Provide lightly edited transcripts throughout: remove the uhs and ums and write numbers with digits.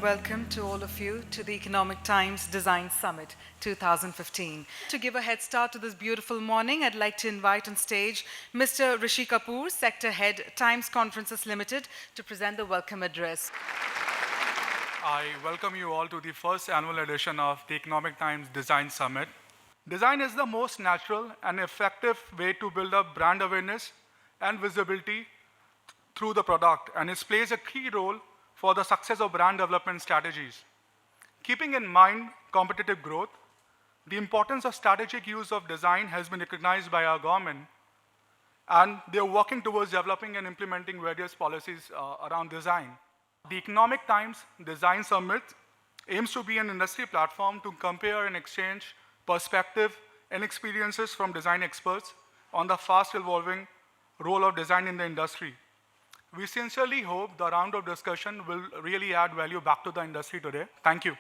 welcome to all of you to the Economic Times Design Summit 2015. To give a head start to this beautiful morning, I'd like to invite on stage Mr. Rishi Kapoor, Sector Head, Times Conferences Limited, to present the welcome address. I welcome you all to the first annual edition of the Economic Times Design Summit. Design is the most natural and effective way to build up brand awareness and visibility through the product, and it plays a key role for the success of brand development strategies. Keeping in mind competitive growth, the importance of strategic use of design has been recognized by our government, and they're working towards developing and implementing various policies around design. The Economic Times Design Summit aims to be an industry platform to compare and exchange perspective and experiences from design experts on the fast evolving role of design in the industry. We sincerely hope the round of discussion will really add value back to the industry today. Thank you.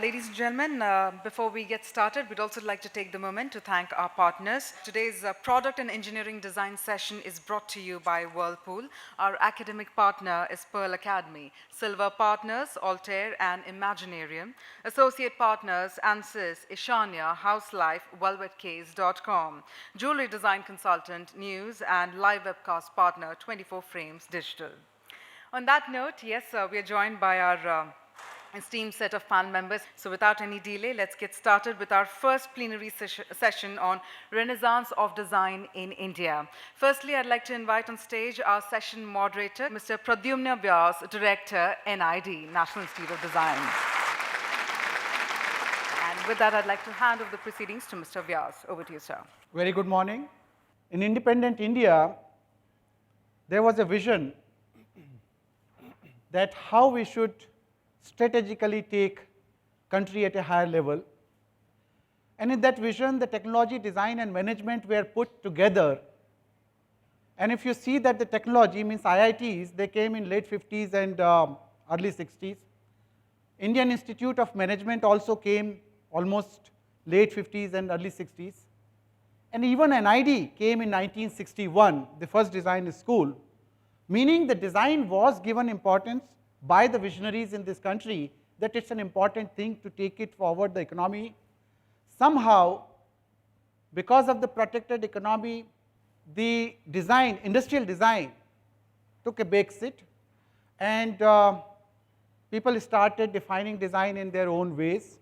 Ladies and gentlemen, before we get started, we'd also like to take the moment to thank our partners. Today's product and engineering design session is brought to you by Whirlpool. Our academic partner is Pearl Academy. Silver partners, Altair and Imaginarium. Associate partners, ANSYS, Ishania, Houselife, VelvetCase.com. Jewelry design consultant, News, and live webcast partner, 24 Frames Digital. On that note, yes, we are joined by our esteemed set of panel members. So without any delay, let's get started with our first plenary session on Renaissance of Design in India. Firstly, I'd like to invite on stage our session moderator, Mr. Pradyumna Vyas, Director, NID, National Institute of Design. And with that, I'd like to hand over the proceedings to Mr. Vyas. Over to you, sir. Very good morning. In independent India, there was a vision that how we should strategically take country at a higher level. And in that vision, the technology, design and management were put together. And if you see that the technology means IITs, they came in late 50s and early 60s. Indian Institute of Management also came almost late 50s and early 60s. And even NID came in 1961, the first design school, meaning the design was given importance by the visionaries in this country that it's an important thing to take it forward the economy. Somehow, because of the protected economy, the design, industrial design took a back seat, and people started defining design in their own ways.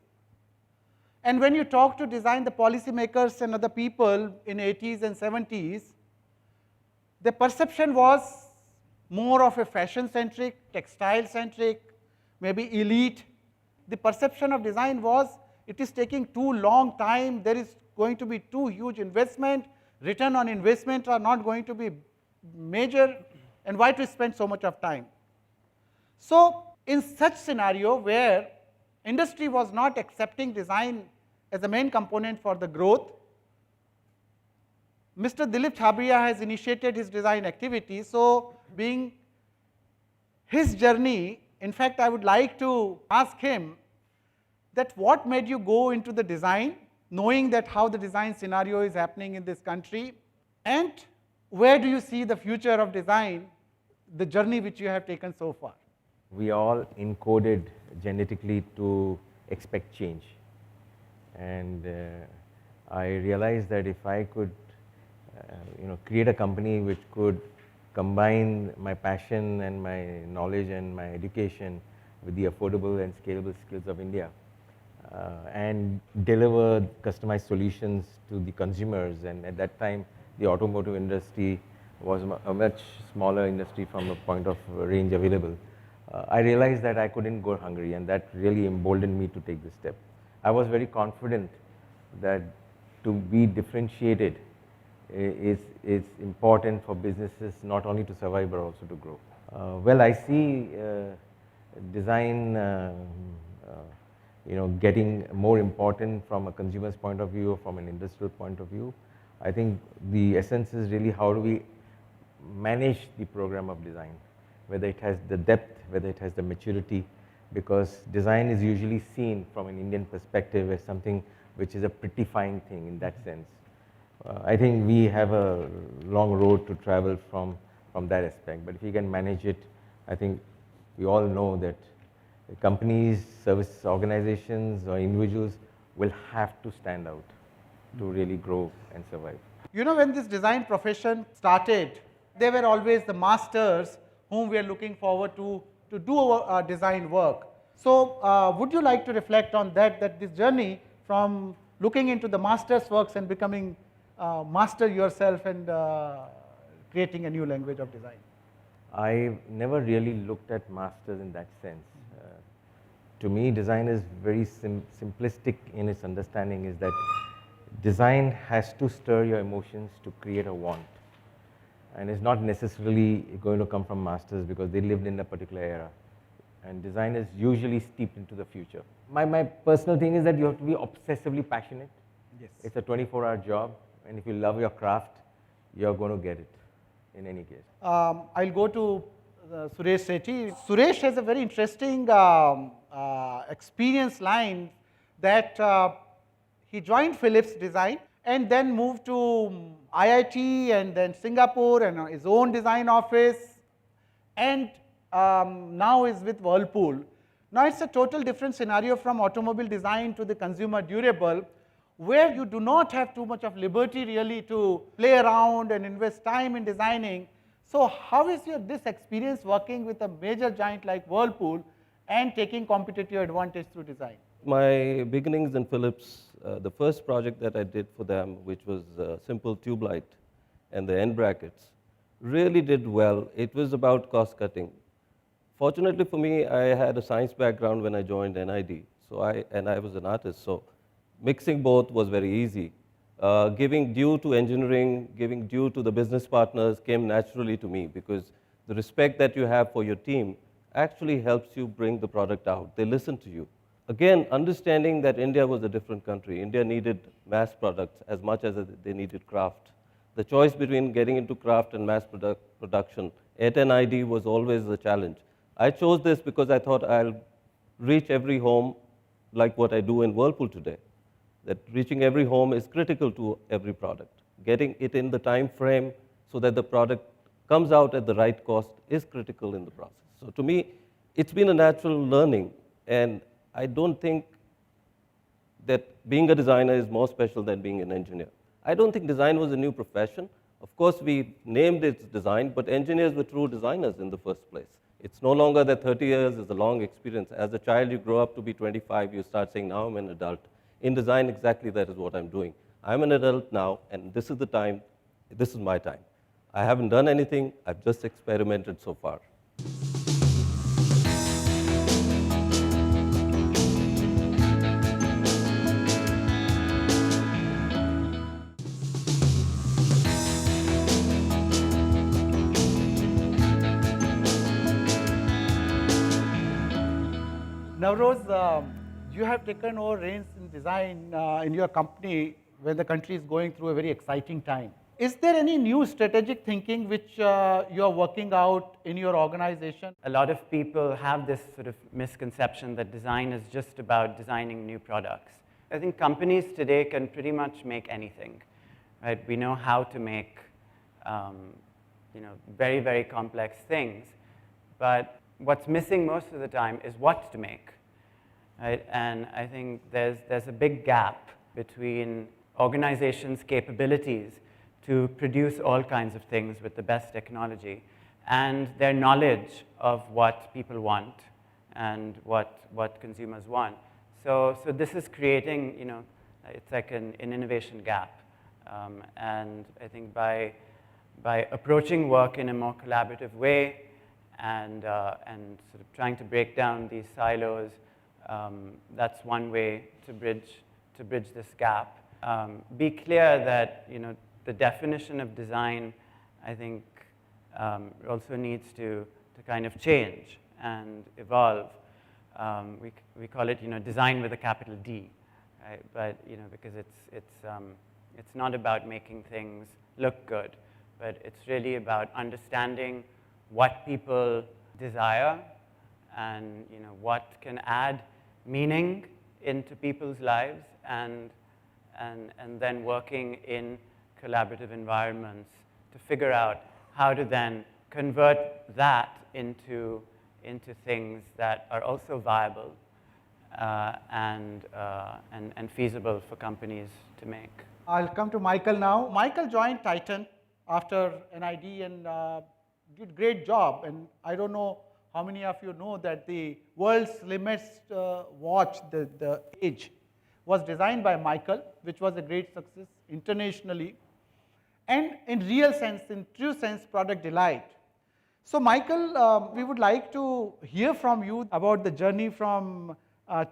And when you talk to design, the policymakers and other people in 80s and 70s, the perception was more of a fashion-centric, textile-centric, maybe elite. The perception of design was it is taking too long time, there is going to be too huge investment, return on investment are not going to be major, and why to spend so much of time? So in such scenario where industry was not accepting design as a main component for the growth, Mr. Dilip Chhabria has initiated his design activities. So being his journey, in fact, I would like to ask him that what made you go into the design, knowing that how the design scenario is happening in this country, and where do you see the future of design, the journey which you have taken so far? We all encoded genetically to expect change, and I realized that if I could create a company which could combine my passion and my knowledge and my education with the affordable and scalable skills of India and deliver customized solutions to the consumers. And at that time, the automotive industry was a much smaller industry from the point of range available. I realized that I couldn't go hungry, and that really emboldened me to take this step. I was very confident that to be differentiated is important for businesses not only to survive but also to grow. Well, I see design getting more important from a consumer's point of view or from an industrial point of view. I think the essence is really how do we manage the program of design, whether it has the depth, whether it has the maturity, because design is usually seen from an Indian perspective as something which is a prettifying thing in that sense. I think we have a long road to travel from that aspect, but if we can manage it, I think we all know that companies, service organizations, or individuals will have to stand out to really grow and survive. You know, when this design profession started, they were always the masters whom we are looking forward to do our design work. So, would you like to reflect on that, that this journey from looking into the master's works and becoming master yourself and creating a new language of design? I never really looked at masters in that sense. To me, design is very simplistic in its understanding, is that design has to stir your emotions to create a want. And it's not necessarily going to come from masters because they lived in a particular era. And design is usually steeped into the future. My personal thing is that you have to be obsessively passionate. Yes. It's a 24-hour job, and if you love your craft, you're going to get it in any case. I'll go to Suresh Sethi. Suresh has a very interesting experience line that he joined Philips Design and then moved to IIT and then Singapore and his own design office, and now is with Whirlpool. Now it's a total different scenario from automobile design to the consumer durable, where you do not have too much of liberty really to play around and invest time in designing. So how is this experience working with a major giant like Whirlpool and taking competitive advantage through design? My beginnings in Philips, the first project that I did for them, which was simple tube light and the end brackets, really did well. It was about cost cutting. Fortunately for me, I had a science background when I joined NID, and I was an artist, so mixing both was very easy. Giving due to engineering, giving due to the business partners came naturally to me, because the respect that you have for your team actually helps you bring the product out. They listen to you. Again, understanding that India was a different country. India needed mass products as much as they needed craft. The choice between getting into craft and mass production at NID was always a challenge. I chose this because I thought I'll reach every home like what I do in Whirlpool today. That reaching every home is critical to every product. Getting it in the time frame so that the product comes out at the right cost is critical in the process. So to me, it's been a natural learning, and I don't think that being a designer is more special than being an engineer. I don't think design was a new profession. Of course, we named it design, but engineers were true designers in the first place. It's no longer that 30 years is a long experience. As a child, you grow up to be 25, you start saying, now I'm an adult. In design, exactly that is what I'm doing. I'm an adult now, and this is the time, this is my time. I haven't done anything, I've just experimented so far. Navroz, you have taken over reins in design in your company when the country is going through a very exciting time. Is there any new strategic thinking which you are working out in your organization? A lot of people have this sort of misconception that design is just about designing new products. I think companies today can pretty much make anything, right? We know how to make very, very complex things, but what's missing most of the time is what to make, right? And I think there's a big gap between organizations' capabilities to produce all kinds of things with the best technology and their knowledge of what people want and what consumers want. So this is creating, it's like an innovation gap. And I think by approaching work in a more collaborative way and sort of trying to break down these silos, that's one way to bridge this gap. Be clear that the definition of design, I think, also needs to kind of change and evolve. We call it design with a capital D, right? But because it's not about making things look good, but it's really about understanding what people desire and what can add meaning into people's lives, and then working in collaborative environments to figure out how to then convert that into into things that are also viable and feasible for companies to make. I'll come to Michael now. Michael joined Titan after NID and did great job. And I don't know how many of you know that the world's slimmest watch, the Age, was designed by Michael, which was a great success internationally. And in real sense, in true sense, product delight. So Michael, we would like to hear from you about the journey from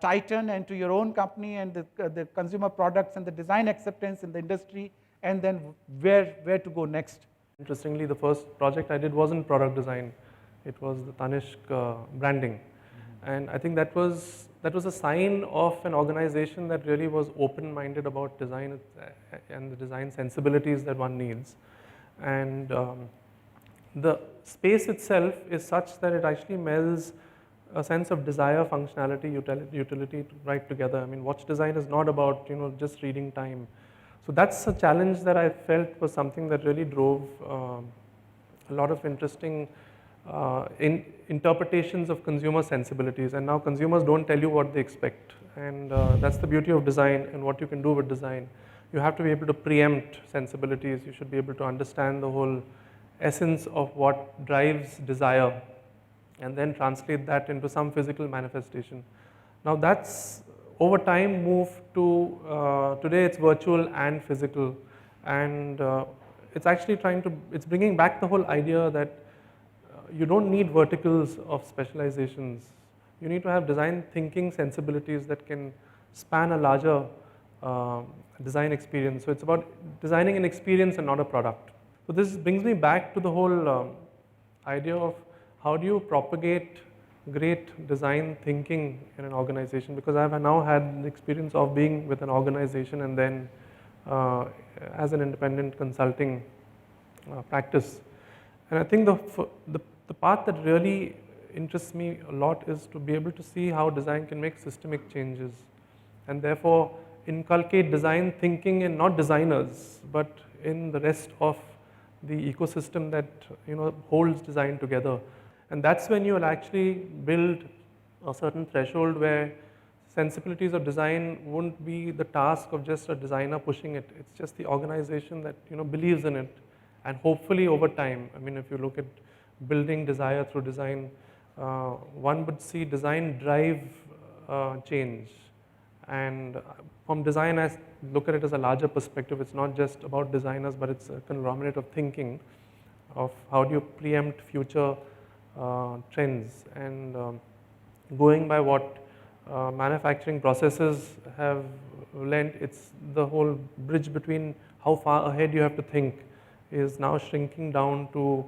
Titan and to your own company and the consumer products and the design acceptance in the industry, and then where to go next. Interestingly, the first project I did wasn't product design. It was the Tanishq branding. And I think that was a sign of an organization that really was open-minded about design and the design sensibilities that one needs. And the space itself is such that it actually melds a sense of desire, functionality, utility right together. I mean, watch design is not about just reading time. So that's a challenge that I felt was something that really drove a lot of interesting interpretations of consumer sensibilities. And now consumers don't tell you what they expect, and that's the beauty of design and what you can do with design. You have to be able to preempt sensibilities. You should be able to understand the whole essence of what drives desire and then translate that into some physical manifestation. Now that's over time moved to today it's virtual and physical, and it's actually it's bringing back the whole idea that you don't need verticals of specializations. You need to have design thinking sensibilities that can span a larger design experience. So it's about designing an experience and not a product. So this brings me back to the whole idea of how do you propagate great design thinking in an organization, because I've now had the experience of being with an organization and then as an independent consulting practice. And I think the part that really interests me a lot is to be able to see how design can make systemic changes and therefore inculcate design thinking in not designers but in the rest of the ecosystem that holds design together. And that's when you will actually build a certain threshold where sensibilities of design won't be the task of just a designer pushing it. It's just the organization that believes in it, and hopefully over time, I mean, if you look at building desire through design, one would see design drive change. And from design, I look at it as a larger perspective. It's not just about designers, but it's a conglomerate of thinking of how do you preempt future trends, and going by what manufacturing processes have lent, it's the whole bridge between how far ahead you have to think is now shrinking down to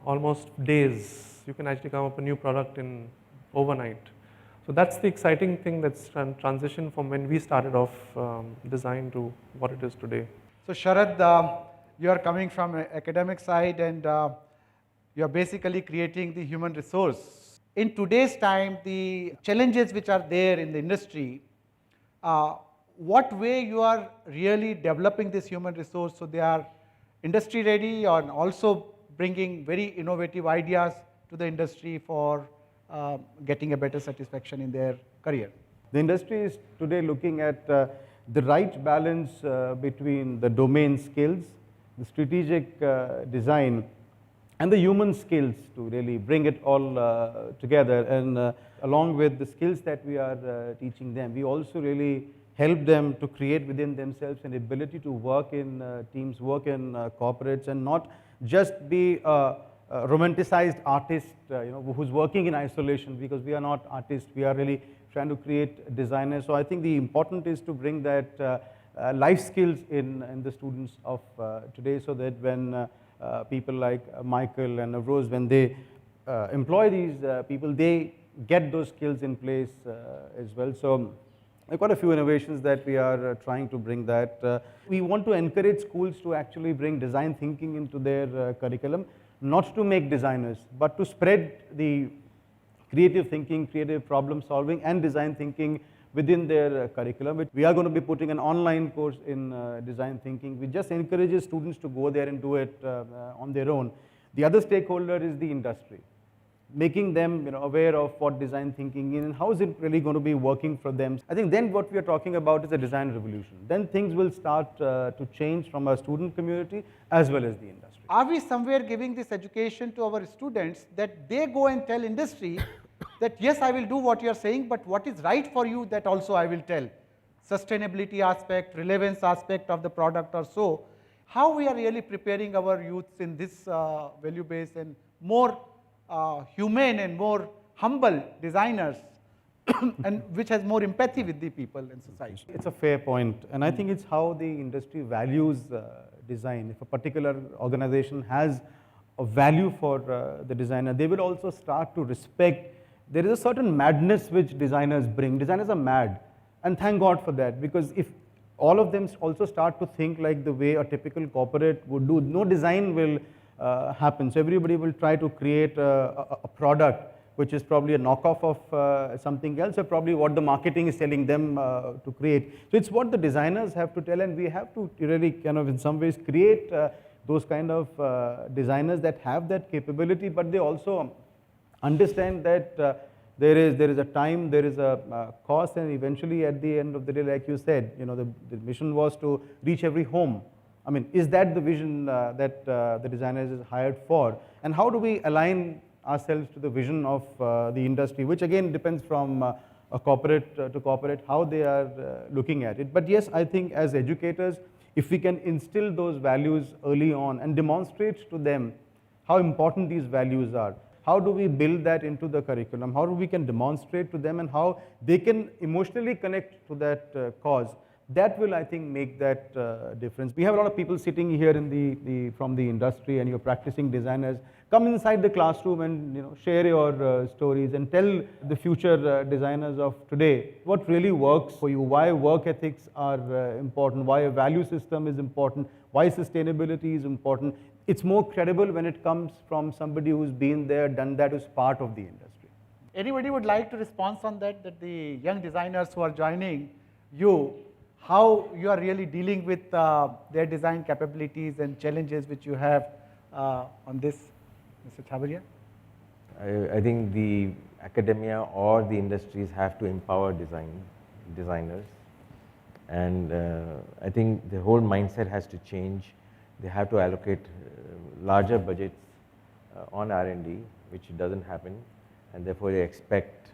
almost days. You can actually come up with a new product in overnight. So that's the exciting thing that's transitioned from when we started off design to what it is today. So Sharad, you are coming from an academic side, and you are basically creating the human resource. In today's time, the challenges which are there in the industry, what way you are really developing this human resource so they are industry ready, and also bringing very innovative ideas to the industry for getting a better satisfaction in their career? The industry is today looking at the right balance between the domain skills, the strategic design, and the human skills to really bring it all together. And along with the skills that we are teaching them, we also really help them to create within themselves an ability to work in teams, work in corporates, and not just be a romanticized artist who's working in isolation, because we are not artists. We are really trying to create designers. So I think the important is to bring that life skills in the students of today, so that when people like Michael and Rose, when they employ these people, they get those skills in place as well. So there are quite a few innovations that we are trying to bring that. We want to encourage schools to actually bring design thinking into their curriculum, not to make designers, but to spread the creative thinking, creative problem solving, and design thinking within their curriculum. We are going to be putting an online course in design thinking, which just encourages students to go there and do it on their own. The other stakeholder is the industry. making them aware of what design thinking is and how is it really going to be working for them. I think then what we are talking about is a design revolution. Then things will start to change from our student community as well as the industry. Are we somewhere giving this education to our students that they go and tell industry that yes, I will do what you are saying, but what is right for you, that also I will tell? Sustainability aspect, relevance aspect of the product or so. How we are really preparing our youths in this value-based and more humane and more humble designers and which has more empathy with the people and society. It's a fair point, and I think it's how the industry values design. If a particular organization has a value for the designer, they will also start to respect. There is a certain madness which designers bring. Designers are mad, and thank God for that, because if all of them also start to think like the way a typical corporate would do, no design will happen. So everybody will try to create a product which is probably a knockoff of something else, or probably what the marketing is telling them to create. So it's what the designers have to tell, and we have to really kind of in some ways create those kind of designers that have that capability, but they also understand that there is a time, there is a cost, and eventually at the end of the day, like you said, the mission was to reach every home. I mean, is that the vision that the designers is hired for? And how do we align ourselves to the vision of the industry, which again depends from a corporate to corporate, how they are looking at it. But yes, I think as educators, if we can instill those values early on and demonstrate to them how important these values are, how do we build that into the curriculum, how do we can demonstrate to them and how they can emotionally connect to that cause, that will, I think, make that difference. We have a lot of people sitting here in from the industry, and you're practicing designers. Come inside the classroom and share your stories and tell the future designers of today what really works for you, why work ethics are important, why a value system is important, why sustainability is important. It's more credible when it comes from somebody who's been there, done that, who's part of the industry. Anybody would like to respond on that, that the young designers who are joining you, how you are really dealing with their design capabilities and challenges which you have on this, Mr. Chabaria? I think the academia or the industries have to empower designers, and I think the whole mindset has to change. They have to allocate larger budgets on R&D, which doesn't happen, and therefore they expect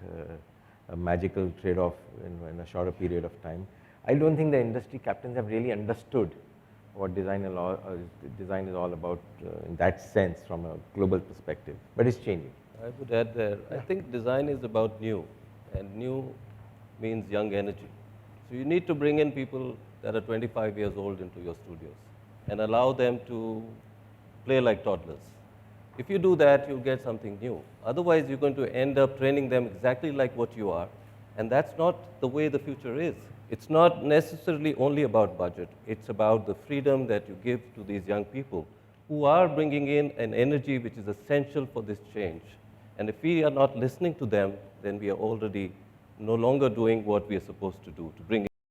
a magical trade-off in a shorter period of time. I don't think the industry captains have really understood what design is all about in that sense from a global perspective, but it's changing. I would add there, I think design is about new, and new means young energy. So you need to bring in people that are 25 years old into your studios and allow them to play like toddlers. If you do that, you'll get something new. Otherwise, you're going to end up training them exactly like what you are, and that's not the way the future is. It's not necessarily only about budget. It's about the freedom that you give to these young people who are bringing in an energy which is essential for this change. And if we are not listening to them, then we are already no longer doing what we are supposed to do, to bring